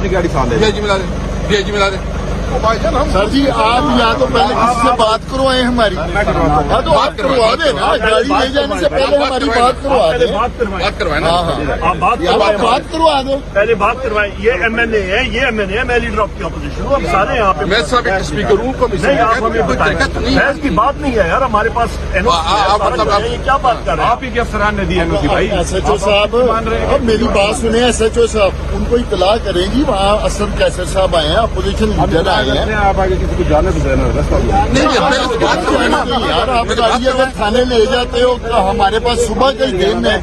अपनी गाड़ी साथ ले जी मिला दे सर जी आप या तो पहले किसी से बात करवाएं हमारी। हाँ तो आप करवा देना, गाड़ी ले जाने से पहले हमारी बात करवा दें। बात करवाए ना। आप बात करवा दो, पहले बात करवाएं। ये एमएनए है, ये एमएनए है, मैं लीडर ऑफ दी ऑपोजिशन हूँ। हम सारे यहाँ पे मैं सब एक स्पीकर हूँ। नहीं, आप हमें बताएं। बहस की बात नहीं है यार, हमारे पास ये क्या बात कर रहे हैं? आप ही के अफसरान ने दी एनओसी भाई। SHO साहब अब मेरी बात सुने, SHO साहब उनको इतला करेंगी, वहाँ असद कैसर साहब आए हैं, अपोजिशन लीडर आए हैं। आप आगे किसी को जाने तो देना रास्ता यार आप गाड़ी अगर थाने ले जाते हो तो हमारे पास सुबह का ही दिन है।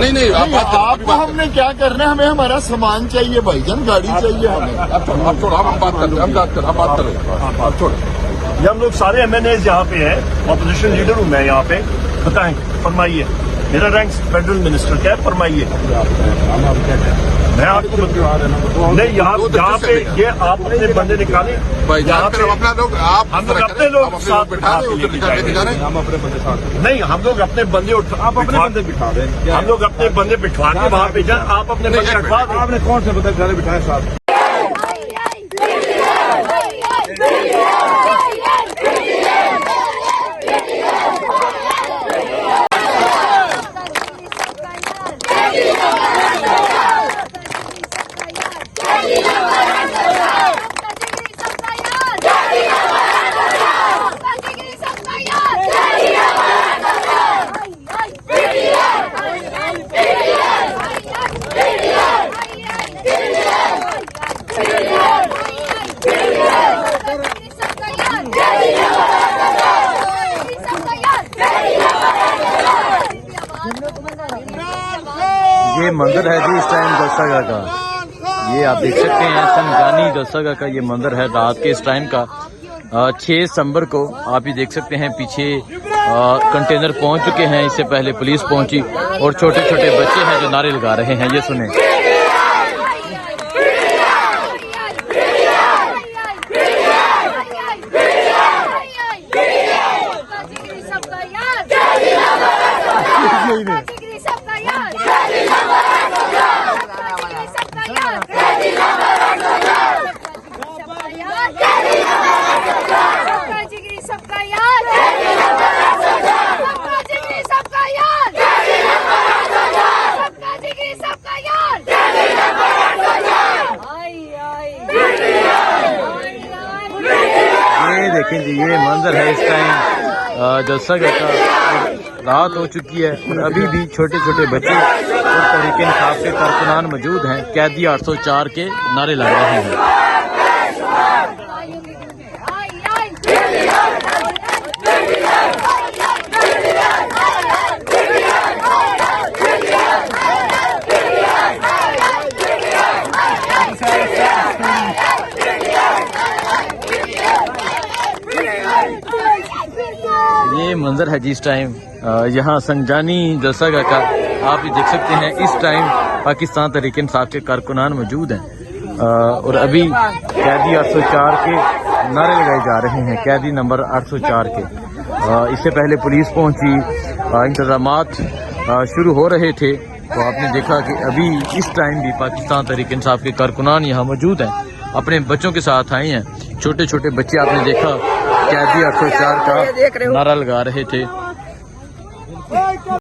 नहीं आपको हमने क्या करना है, हमें हमारा सामान चाहिए भाईजान, गाड़ी चाहिए हमें। अब छोड़ो, हम बात करो। आप छोड़ो। ये हम लोग सारे एमएनए यहाँ पे हैं, ऑपोजिशन लीडर हूँ मैं यहाँ पे। बताएं, फरमाइए। मेरा रैंक फेडरल मिनिस्टर का है, फरमाइए। मैं आपको नहीं, यहाँ पे ये आप अपने बंदे निकाले यहाँ पे अपना लोग, आप हम लोग अपने लोग साथ बिठा रहे। हम अपने बंदे साथ नहीं, हम लोग अपने बंदे आप अपने बंदे बिठा दें। हम लोग अपने बंदे बिठवा के वहाँ पे जाए। आप अपने बंदे बिठवा दें। आपने कौन से बंदे घर बिठाए साथ? ये मंदिर है जी इस टाइम जलसागा का। ये आप देख सकते हैं संगानी जलसागा का ये मंदिर है रात के इस टाइम का। 6 दिसंबर को आप ही देख सकते हैं पीछे कंटेनर पहुंच चुके हैं, इससे पहले पुलिस पहुंची और छोटे छोटे बच्चे हैं जो नारे लगा रहे हैं। ये सुने। ये देखें जी, ये मंजर है इस टाइम जलसागा का। रात हो चुकी है और अभी भी छोटे छोटे बच्चे और तहरीक इंसाफ के कारकुनान मौजूद हैं। कैदी 804 के नारे लगा रहे हैं। ये मंजर है जी इस टाइम यहाँ संजानी जलसागा का। आप ये देख सकते हैं इस टाइम पाकिस्तान तहरीक इंसाफ के कारकुनान मौजूद हैं और अभी कैदी 804 के नारे लगाए जा रहे हैं, कैदी नंबर 804 के। इससे पहले पुलिस पहुंची, इंतजामात शुरू हो रहे थे, तो आपने देखा कि अभी इस टाइम भी पाकिस्तान तहरीक इंसाफ के कारकुनान यहाँ मौजूद हैं, अपने बच्चों के साथ आए हैं। छोटे छोटे बच्चे आपने देखा कैदी 804 का नारा लगा रहे थे।